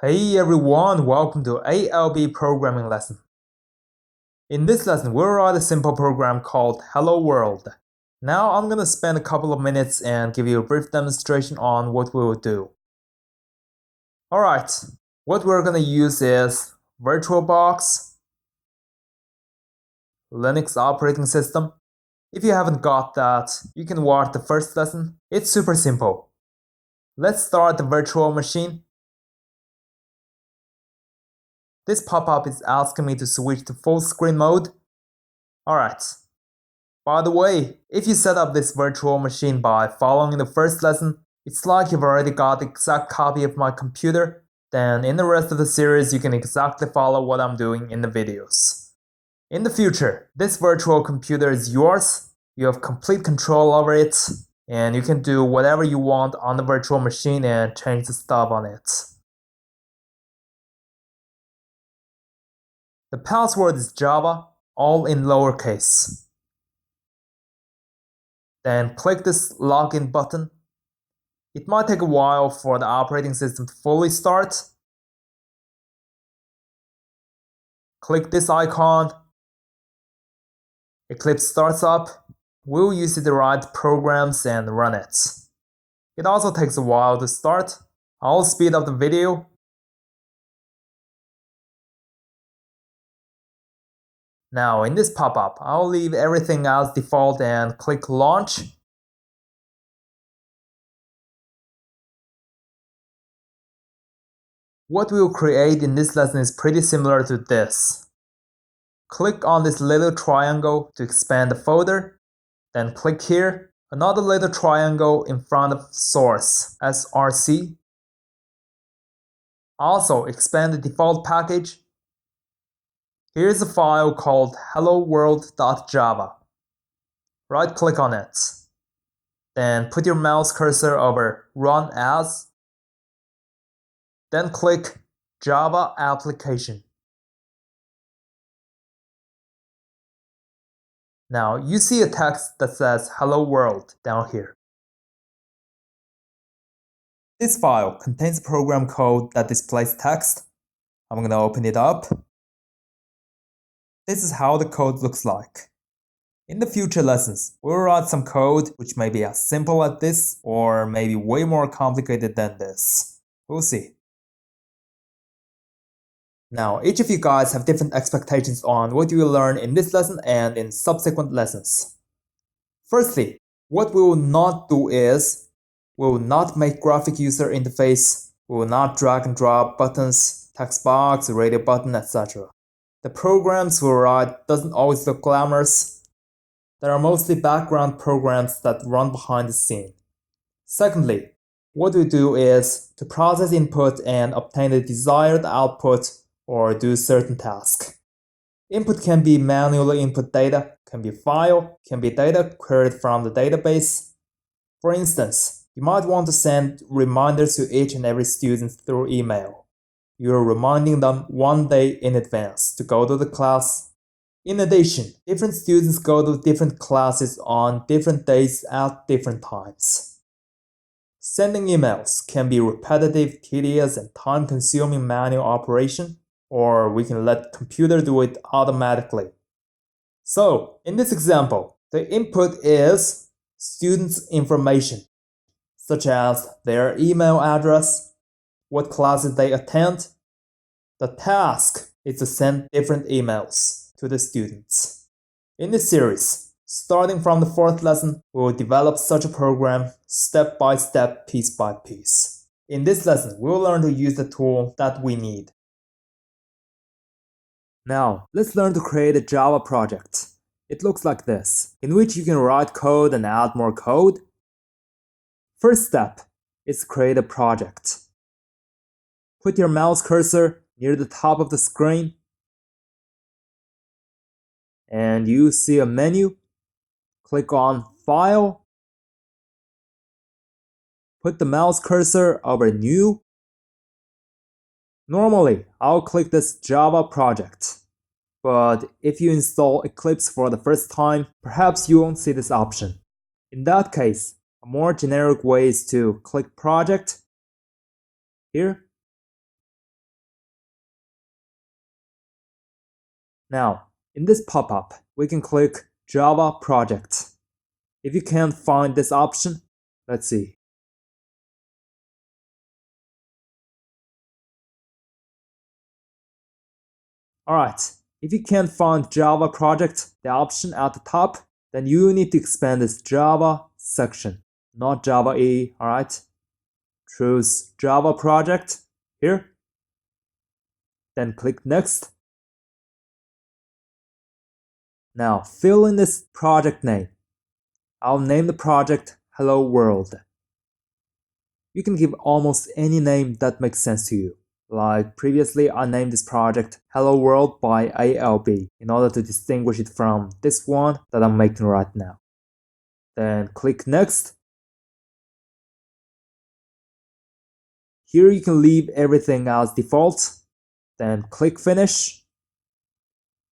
Hey everyone, welcome to ALB programming lesson. In this lesson, we'll write a simple program called HelloWorld. Now I'm gonna spend a couple of minutes and give you a brief demonstration on what we will do. Alright, what we're gonna use is VirtualBox, Linux operating system. If you haven't got that, you can watch the first lesson. It's super simple. Let's start the virtual machine. This pop-up is asking me to switch to full screen mode. Alright. By the way, if you set up this virtual machine by following the first lesson, it's like you've already got the exact copy of my computer. Then in the rest of the series, you can exactly follow what I'm doing in the videos. In the future, this virtual computer is yours. You have complete control over it, and you can do whatever you want on the virtual machine and change the stuff on it. The password is Java, all in lowercase. Then click this login button. It might take a while for the operating system to fully start. Click this icon. Eclipse starts up. We'll use it to write programs and run it. It also takes a while to start. I'll speed up the video. Now in this pop-up, I'll leave everything as default and click Launch. What we'll create in this lesson is pretty similar to this. Click on this little triangle to expand the folder. Then click here, another little triangle in front of source, src. Also expand the default package. Here's a file called helloworld.java. Right-click on it. Then put your mouse cursor over Run As. Then click Java Application. Now you see a text that says Hello World down here. This file contains program code that displays text. I'm going to open it up. This is how the code looks like. In the future lessons, we'll write some code which may be as simple as this or maybe way more complicated than this. We'll see. Now, each of you guys have different expectations on what you will learn in this lesson and in subsequent lessons. Firstly, what we will not do is, we will not make graphic user interface, we will not drag and drop buttons, text box, radio button, etc. The programs we write doesn't always look glamorous. There are mostly background programs that run behind the scene. Secondly, what we do is to process input and obtain the desired output or do certain tasks. Input can be manually input data, can be file, can be data queried from the database. For instance, you might want to send reminders to each and every student through email. You're reminding them one day in advance to go to the class. In addition, different students go to different classes on different days at different times. Sending emails can be repetitive, tedious, and time-consuming manual operation, or we can let the computer do it automatically. So, in this example, the input is students' information, such as their email address, what classes they attend. The task is to send different emails to the students. In this series, starting from the fourth lesson, we will develop such a program step by step, piece by piece. In this lesson, we will learn to use the tool that we need. Now, let's learn to create a Java project. It looks like this, in which you can write code and add more code. First step is to create a project. Put your mouse cursor near the top of the screen, and you see a menu. Click on File. Put the mouse cursor over New. Normally, I'll click this Java project, but if you install Eclipse for the first time, perhaps you won't see this option. In that case, a more generic way is to click Project here Now, in this pop-up, we can click Java Project. If you can't find this option, let's see. Alright, if you can't find Java Project, the option at the top, then you need to expand this Java section, not Java E, alright? Choose Java Project here, then click Next. Now fill in this project name. I'll name the project HelloWorld. You can give almost any name that makes sense to you. Like previously, I named this project HelloWorld by ALB in order to distinguish it from this one that I'm making right now. Then click Next. Here you can leave everything as default. Then click Finish.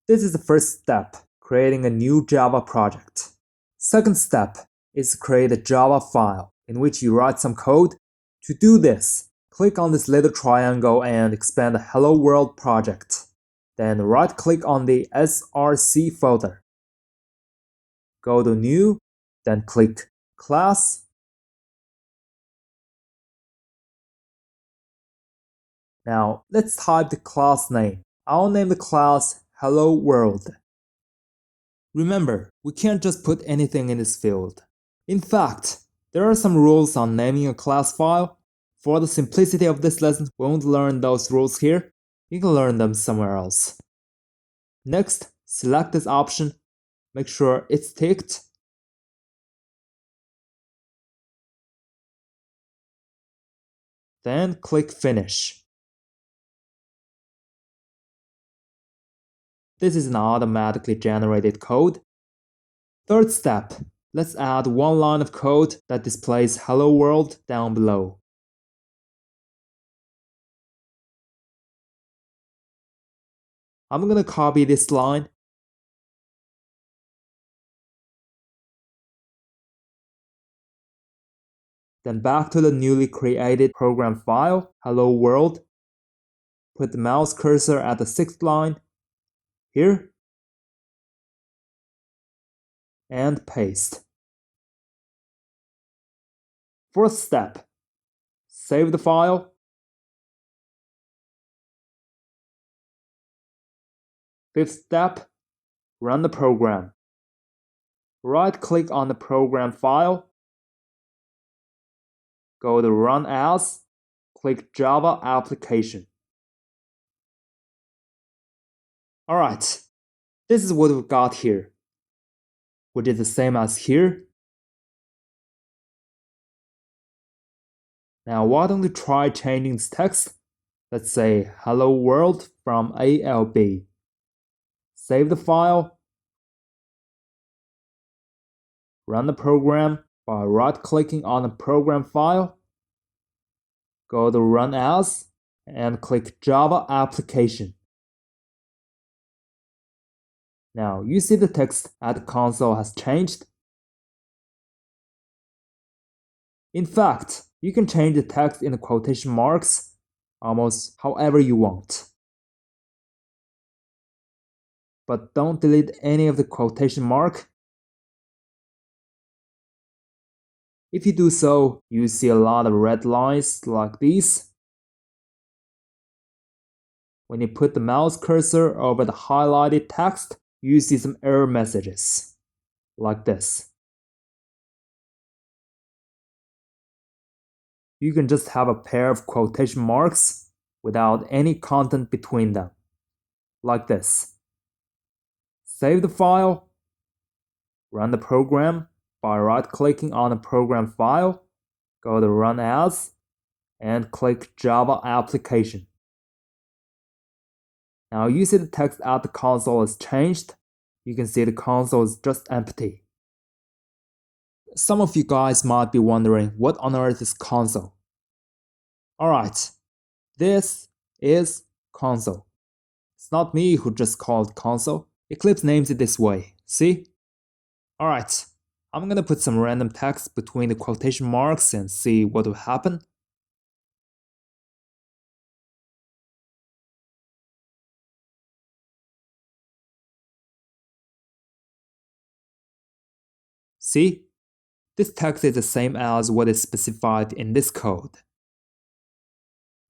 This is the first step, creating a new Java project. Second step is to create a Java file in which you write some code. To do this, click on this little triangle and expand the Hello World project. Then right-click on the src folder. Go to New, then click Class. Now let's type the class name. I'll name the class Hello World. Remember, we can't just put anything in this field. In fact, there are some rules on naming a class file. For the simplicity of this lesson, we won't learn those rules here. You can learn them somewhere else. Next, select this option. Make sure it's ticked. Then click Finish. This is an automatically generated code. Third step, let's add one line of code that displays Hello World down below. I'm gonna copy this line. Then back to the newly created program file, Hello World. Put the mouse cursor at the 6th line, here, and paste. Fourth step, save the file. Fifth step, run the program. Right-click on the program file. Go to Run As, click Java Application. Alright, this is what we've got here, which is the same as here. Now why don't we try changing this text? Let's say Hello World from ALB. Save the file. Run the program by right-clicking on the program file. Go to Run As and click Java Application. Now you see the text at the console has changed. In fact, you can change the text in the quotation marks almost however you want. But don't delete any of the quotation mark. If you do so, you see a lot of red lines like these. When you put the mouse cursor over the highlighted text, you see some error messages, like this. You can just have a pair of quotation marks without any content between them, like this. Save the file, run the program by right-clicking on the program file, go to Run As, and click Java Application. Now you see the text at the console has changed. You can see the console is just empty. Some of you guys might be wondering what on earth is console. Alright, this is console. It's not me who just called console. Eclipse names it this way, see? Alright, I'm gonna put some random text between the quotation marks and see what will happen. See? This text is the same as what is specified in this code.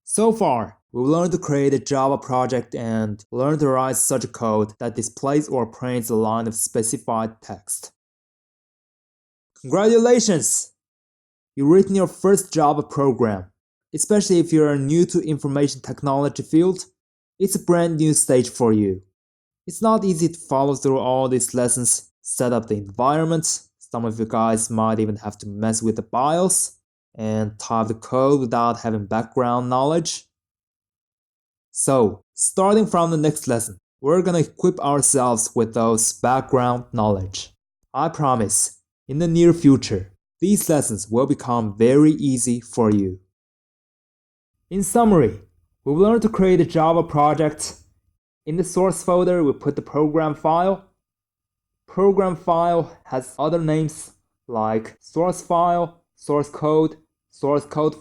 So far, we learned to create a Java project and learned to write such code that displays or prints a line of specified text. Congratulations! You've written your first Java program. Especially if you're new to information technology field, it's a brand new stage for you. It's not easy to follow through all these lessons, set up the environment. Some of you guys might even have to mess with the BIOS and type the code without having background knowledge. So, starting from the next lesson, we're gonna equip ourselves with those background knowledge. I promise, in the near future, these lessons will become very easy for you. In summary, we've learned to create a Java project. In the source folder, we put the program file. Program file has other names like source file, source code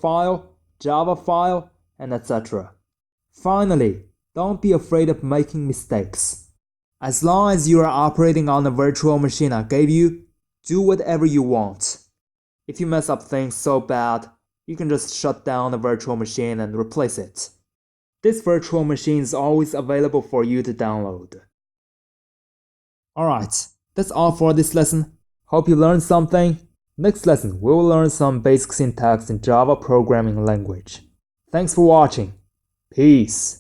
file, Java file, and etc. Finally, don't be afraid of making mistakes. As long as you are operating on the virtual machine I gave you, do whatever you want. If you mess up things so bad, you can just shut down the virtual machine and replace it. This virtual machine is always available for you to download. Alright, that's all for this lesson. Hope you learned something. Next lesson, we will learn some basic syntax in Java programming language. Thanks for watching. Peace.